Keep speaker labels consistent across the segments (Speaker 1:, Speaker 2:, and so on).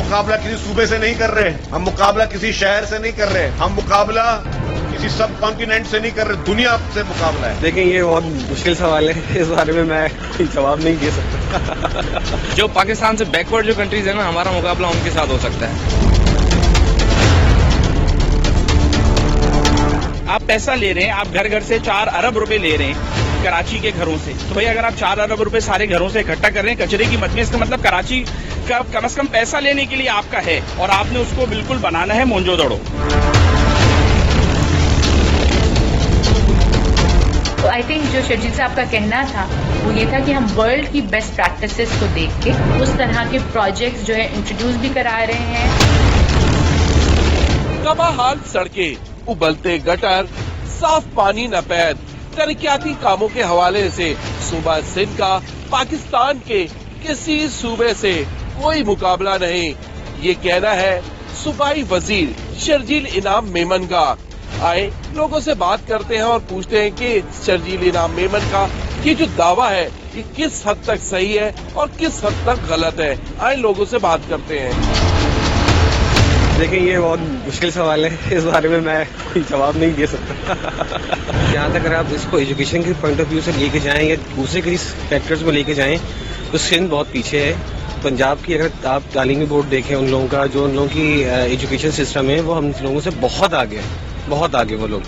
Speaker 1: मुकाबला किसी सूबे से नहीं कर रहे, हम मुकाबला किसी शहर से नहीं कर रहे, हम मुकाबला किसी सब कॉन्टिनेंट से नहीं कर रहे, दुनिया से मुकाबला है।
Speaker 2: देखिए ये बहुत मुश्किल सवाल है, इस बारे में मैं कोई जवाब नहीं दे सकता।
Speaker 3: जो पाकिस्तान से बैकवर्ड जो कंट्रीज है ना, हमारा मुकाबला उनके साथ हो सकता है।
Speaker 4: आप पैसा ले रहे हैं, आप घर घर से 4 अरब रुपए ले रहे हैं कराची के घरों से, तो भाई अगर आप 4 अरब रुपए सारे घरों से इकट्ठा कर रहे हैं कचरे की मद में, इसका मतलब कराची का कम से कम पैसा लेने के लिए आपका है और आपने उसको बिल्कुल बनाना है मोंजोदड़ो।
Speaker 5: तो आई थिंक जो शर्जील साहब का कहना था वो ये था कि हम वर्ल्ड की बेस्ट प्रैक्टिसेस को देख के उस तरह के प्रोजेक्ट्स जो है इंट्रोड्यूस भी करा रहे हैं।
Speaker 6: कबाहाल सड़कें, उबलते गटर, साफ पानी नपैद, तरक्याती कामों के हवाले से सूबा सिंध का पाकिस्तान के किसी सूबे से कोई मुकाबला नहीं, ये कहना है सूबाई वजीर शर्जील इनाम मेमन का। आए लोगों से बात करते हैं और पूछते हैं कि शर्जील इनाम मेमन का ये जो दावा है ये किस हद तक सही है और किस हद तक गलत है। आए लोगों से बात करते हैं।
Speaker 2: देखिए ये बहुत मुश्किल सवाल है, इस बारे में मैं कोई जवाब नहीं दे सकता। जहाँ तक अगर आप इसको एजुकेशन के पॉइंट ऑफ व्यू से लेके जाएं या दूसरे किसी फैक्टर्स में लेके जाएं तो सिंध बहुत पीछे है। पंजाब की अगर आप तालीमी बोर्ड देखें, उन लोगों का जो उन लोगों की एजुकेशन सिस्टम है वो हम लोगों से बहुत आगे है, बहुत आगे वो लोग।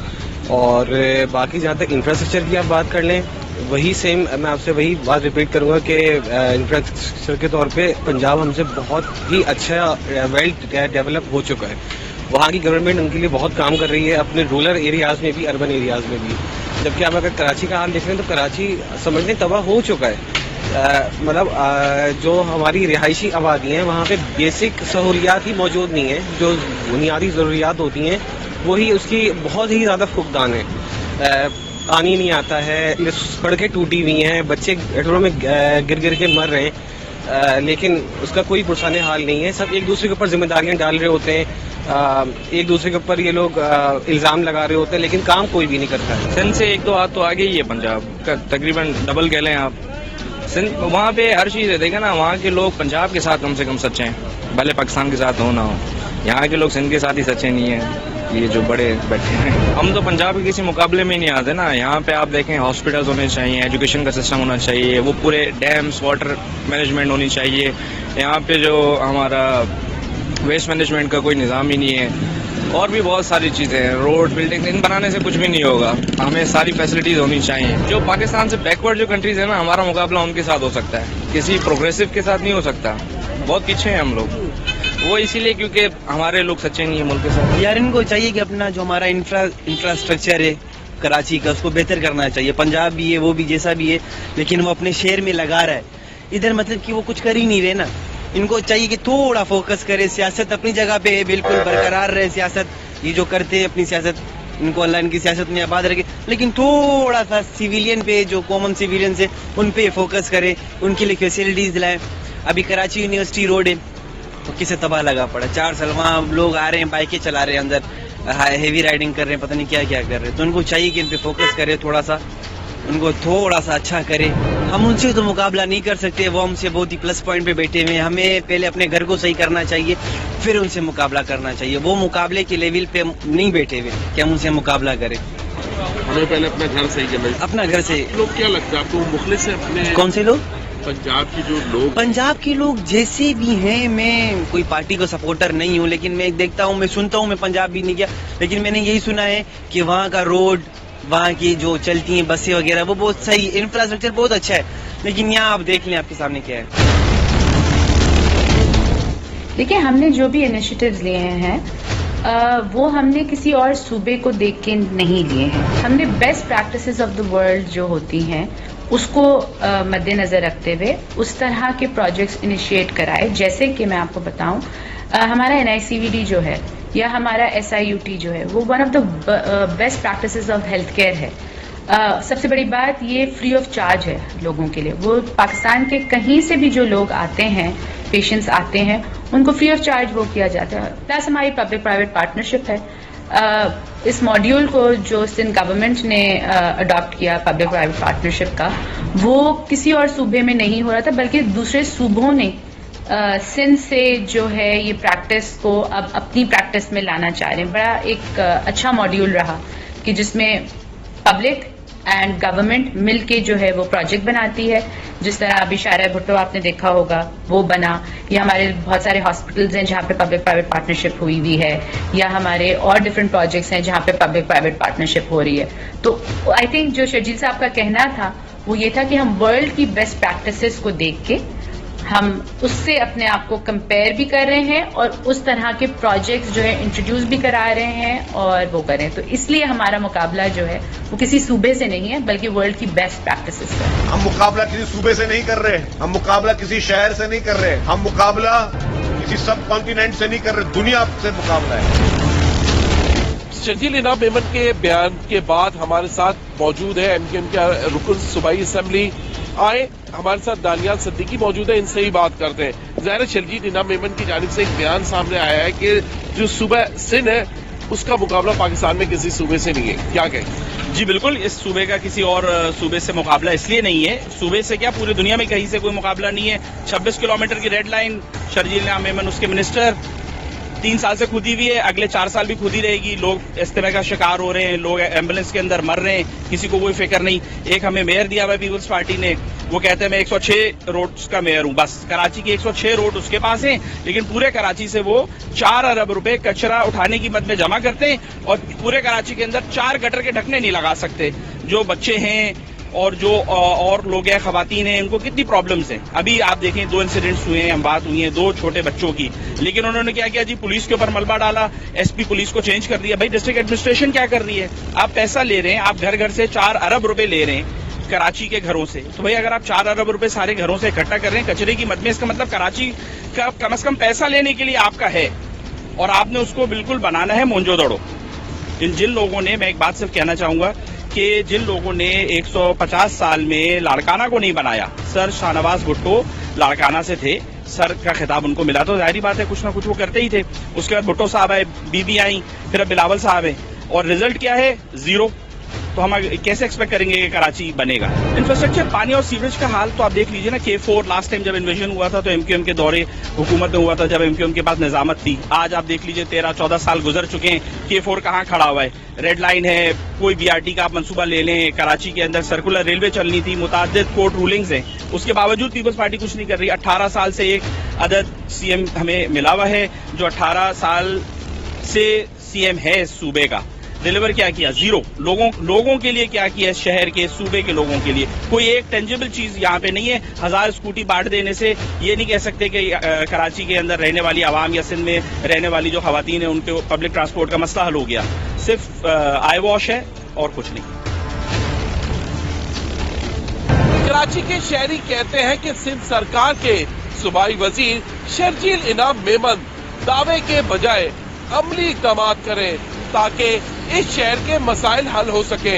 Speaker 2: और बाकी जहाँ तक इंफ्रास्ट्रक्चर की आप बात कर लें, वही सेम मैं आपसे वही बात रिपीट करूंगा कि इंफ्रास्ट्रक्चर के तौर पे पंजाब हमसे बहुत ही अच्छा वेल डेवलप हो चुका है। वहाँ की गवर्नमेंट उनके लिए बहुत काम कर रही है, अपने रूरल एरियाज में भी, अर्बन एरियाज में भी। जबकि आप अगर कराची का हाल देख रहे हैं तो कराची समझने तबाह हो चुका है। मतलब जो हमारी रिहायशी आबादी है वहाँ पे बेसिक सहूलियात ही मौजूद नहीं है, जो बुनियादी ज़रूरियात होती हैं वही उसकी बहुत ही ज़्यादा फुकदान है। पानी नहीं आता है, सड़कें टूटी हुई हैं, बच्चे गटरों में गिर गिर के मर रहे हैं, लेकिन उसका कोई पुरसाने हाल नहीं है। सब एक दूसरे के ऊपर जिम्मेदारियां डाल रहे होते हैं, एक दूसरे के ऊपर ये लोग इल्जाम लगा रहे होते हैं, लेकिन काम कोई भी नहीं करता है।
Speaker 3: सिंध से 1-2 हाथ तो आगे ही है पंजाब का, तकरीबन डबल कह लें आप। सिंध वहाँ पे हर चीज़ है, देखे ना, वहाँ के लोग पंजाब के साथ कम से कम सच्चे हैं, भले पाकिस्तान के साथ हो ना हो। यहाँ के लोग सिंध के साथ ही सच्चे नहीं है, ये जो बड़े बैठे हैं। हम तो पंजाब के किसी मुकाबले में नहीं आते ना। यहाँ पे आप देखें हॉस्पिटल्स होने चाहिए, एजुकेशन का सिस्टम होना चाहिए, वो पूरे डैम्स, वाटर मैनेजमेंट होनी चाहिए। यहाँ पे जो हमारा वेस्ट मैनेजमेंट का कोई निज़ाम ही नहीं है, और भी बहुत सारी चीज़ें हैं, रोड, बिल्डिंग, इन बनाने से कुछ भी नहीं होगा। हमें सारी फैसिलिटीज़ होनी चाहिए। जो पाकिस्तान से बैकवर्ड जो कंट्रीज है ना, हमारा मुकाबला उनके साथ हो सकता है, किसी प्रोग्रेसिव के साथ नहीं हो सकता। बहुत पीछे हैं हम लोग, वो इसीलिए क्योंकि हमारे लोग सच्चे नहीं है मुल्क के साथ।
Speaker 7: यार इनको चाहिए कि अपना जो हमारा इंफ्रास्ट्रक्चर है कराची का, उसको बेहतर करना चाहिए। पंजाब भी है, वो भी जैसा भी है, लेकिन वो अपने शहर में लगा रहा है। इधर मतलब कि वो कुछ कर ही नहीं रहे ना। इनको चाहिए कि थोड़ा फोकस करे, सियासत अपनी जगह पे है, बिल्कुल बरकरार रहे सियासत। ये जो करते हैं अपनी सियासत, इनको अल्लाह इनकी सियासत में आबाद रखे, लेकिन थोड़ा सा सिविलियन पे, जो कॉमन सिविलियन है उन पे फोकस करे, उनके लिए फैसिलिटीज दिलाए। अभी कराची यूनिवर्सिटी रोड है तो किसे तबाह लगा पड़ा, 4 साल वहाँ लोग आ रहे हैं, बाइकें चला रहे हैं, अंदर हेवी राइडिंग कर रहे हैं, पता नहीं क्या क्या कर रहे हैं। तो उनको चाहिए कि इन पे फोकस करे, थोड़ा सा उनको थोड़ा सा अच्छा करे। हम उनसे तो मुकाबला नहीं कर सकते, वो हमसे बहुत ही प्लस पॉइंट पे बैठे हुए हैं। हमें पहले अपने घर को सही करना चाहिए, फिर उनसे मुकाबला करना चाहिए। वो मुकाबले के लेवल पे नहीं बैठे हुए कि हम उनसे मुकाबला करें।
Speaker 6: हमें पहले अपना घर सही करना चाहिए।
Speaker 7: अपना घर से
Speaker 6: लोग क्या लगता है आपको मुखलिस है अपने?
Speaker 7: कौन से लोग?
Speaker 6: पंजाब के जो लोग,
Speaker 7: पंजाब के लोग जैसे भी हैं, मैं कोई पार्टी को सपोर्टर नहीं हूँ, लेकिन मैं देखता हूँ, मैं सुनता हूँ, मैं पंजाब भी नहीं गया, लेकिन मैंने यही सुना है कि वहाँ का रोड, वहाँ की जो चलती हैं बसें वगैरह, वो बहुत सही, इंफ्रास्ट्रक्चर बहुत अच्छा है। लेकिन यहाँ आप देख लें, आपके सामने क्या है।
Speaker 5: देखिए, हमने जो भी इनिशिएटिव्स लिए हैं वो हमने किसी और सूबे को देख के नहीं लिए हैं। हमने best practices of the world जो होती हैं उसको मद्देनजर रखते हुए उस तरह के प्रोजेक्ट्स इनिशिएट कराए। जैसे कि मैं आपको बताऊं, हमारा NICVD जो है या हमारा SIUT जो है, वो one of the best practices of health care है। सबसे बड़ी बात, ये फ्री ऑफ चार्ज है लोगों के लिए। वो पाकिस्तान के कहीं से भी जो लोग आते हैं, पेशेंट्स आते हैं, उनको फ्री ऑफ चार्ज वो किया जाता है। प्लस हमारी पब्लिक प्राइवेट पार्टनरशिप है। इस मॉड्यूल को जो सिंध गवर्नमेंट ने अडॉप्ट किया, पब्लिक प्राइवेट पार्टनरशिप का, वो किसी और सूबे में नहीं हो रहा था, बल्कि दूसरे सूबों ने सिंध से जो है ये प्रैक्टिस को अब अपनी प्रैक्टिस में लाना चाह रहे हैं। बड़ा एक अच्छा मॉड्यूल रहा कि जिसमें पब्लिक एंड गवर्नमेंट मिलके जो है वो प्रोजेक्ट बनाती है। जिस तरह अभी शायरा भुट्टो आपने देखा होगा वो बना, या हमारे बहुत सारे हॉस्पिटल्स हैं जहाँ पे पब्लिक प्राइवेट पार्टनरशिप हुई हुई है, या हमारे और डिफरेंट प्रोजेक्ट्स हैं जहाँ पे पब्लिक प्राइवेट पार्टनरशिप हो रही है। तो आई थिंक जो शर्जील साहब का कहना था वो ये था कि हम वर्ल्ड की बेस्ट प्रैक्टिसेस को देख के हम उससे अपने आप को कंपेयर भी कर रहे हैं और उस तरह के प्रोजेक्ट्स जो है इंट्रोड्यूस भी करा रहे हैं और वो करें। तो इसलिए हमारा मुकाबला जो है वो किसी सूबे से नहीं है बल्कि वर्ल्ड की बेस्ट प्रैक्टिसेस से।
Speaker 1: हम मुकाबला किसी सूबे से नहीं कर रहे, हम मुकाबला किसी शहर से नहीं कर रहे, हम मुकाबला किसी सब कॉन्टिनेंट से नहीं कर रहे, दुनिया से मुकाबला है।
Speaker 6: शर्जील इनाम मेमन के बयान के बाद हमारे साथ मौजूद है एमक्यूएम के रुकन सूबाई असेंबली आए हमारे साथ दानियाल सिद्दीकी मौजूद है, इनसे ही बात करते हैं। ज़ाहिर शर्जील इनाम मेमन की जानिब से एक बयान सामने आया है कि जो सूबा सिंध है उसका मुकाबला पाकिस्तान में किसी सूबे से नहीं है, क्या कहें?
Speaker 4: जी बिल्कुल, इस सूबे का किसी और सूबे से मुकाबला इसलिए नहीं है, सूबे से क्या पूरी दुनिया में कहीं से कोई मुकाबला नहीं है। 26 किलोमीटर की रेड लाइन, शर्जील इनाम मेमन उसके मिनिस्टर, 3 साल से खुदी हुई है, अगले 4 साल भी खुदी रहेगी। लोग इस्तेमाल का शिकार हो रहे हैं, लोग एम्बुलेंस के अंदर मर रहे हैं, किसी को कोई फिक्र नहीं। एक हमें मेयर दिया हुआ है पीपल्स पार्टी ने, वो कहते हैं मैं 106 रोड्स का मेयर हूं, बस कराची के 106 रोड उसके पास हैं, लेकिन पूरे कराची से वो 4 अरब रुपए कचरा उठाने की मद में जमा करते हैं और पूरे कराची के अंदर 4 गटर के ढकने नहीं लगा सकते। जो बच्चे हैं और जो और लोग हैं, खवातीन हैं, उनको कितनी प्रॉब्लम्स हैं। अभी आप देखें 2 इंसिडेंट्स हुए हैं, बात हुई है 2 छोटे बच्चों की, लेकिन उन्होंने क्या किया जी, पुलिस के ऊपर मलबा डाला, एसपी पुलिस को चेंज कर दिया। भाई डिस्ट्रिक्ट एडमिनिस्ट्रेशन क्या कर रही है? आप पैसा ले रहे हैं, आप घर घर से 4 अरब रुपए ले रहे हैं कराची के घरों से, तो भाई अगर आप 4 अरब रुपए सारे घरों से इकट्ठा कर रहे हैं कचरे की मद में, इसका मतलब कराची का कम से कम पैसा लेने के लिए आपका है और आपने उसको बिल्कुल बनाना है मोंजोदड़ो। जिन लोगों ने, मैं एक बात सिर्फ कहना चाहूंगा कि जिन लोगों ने 150 साल में लाड़काना को नहीं बनाया, सर शाहनवाज भुट्टो लाड़काना से थे, सर का खिताब उनको मिला, तो जाहिर बात है कुछ ना कुछ वो करते ही थे। उसके बाद भुट्टो साहब आए, बीबी आई, फिर अब बिलावल साहब है, और रिजल्ट क्या है? 0। तो हम कैसे एक्सपेक्ट करेंगे कि कराची बनेगा? इंफ्रास्ट्रक्चर, पानी और सीवरेज का हाल तो आप देख लीजिए ना। K4 लास्ट टाइम जब इन्वेजन हुआ था तो एमक्यूएम के दौरे हुकूमत में हुआ था, जब एमक्यूएम के पास निजामत थी। आज आप देख लीजिए 13-14 साल गुजर चुके हैं, K4 कहाँ खड़ा हुआ है? रेड लाइन है, कोई बीआरटी का आप मंसूबा ले लें, कराची के अंदर सर्कुलर रेलवे चलनी थी, मुताद्दिद कोर्ट रूलिंग्स हैं, उसके बावजूद पीपल्स पार्टी कुछ नहीं कर रही। 18 साल से एक अदद सीएम हमें मिला हुआ है जो 18 साल से सीएम है इस सूबे का, डिलीवर क्या किया? 0। लोगों के लिए क्या किया? शहर के, सूबे के लोगों के लिए कोई एक टेंजिबल चीज यहाँ पे नहीं है। 1000 स्कूटी बांट देने से ये नहीं कह सकते कि कराची के अंदर रहने वाली आवाम या सिंध में रहने वाली जो खवातीन है उनके पब्लिक ट्रांसपोर्ट का मसला हल हो गया। सिर्फ आई वॉश है और कुछ नहीं।
Speaker 6: कराची के शहरी कहते हैं कि सिंध सरकार के सूबाई वजीर शर्जील इनाम मेमन दावे के बजाय अमली इक़दामात करें ताकि इस शहर के मसाइल हल हो सके।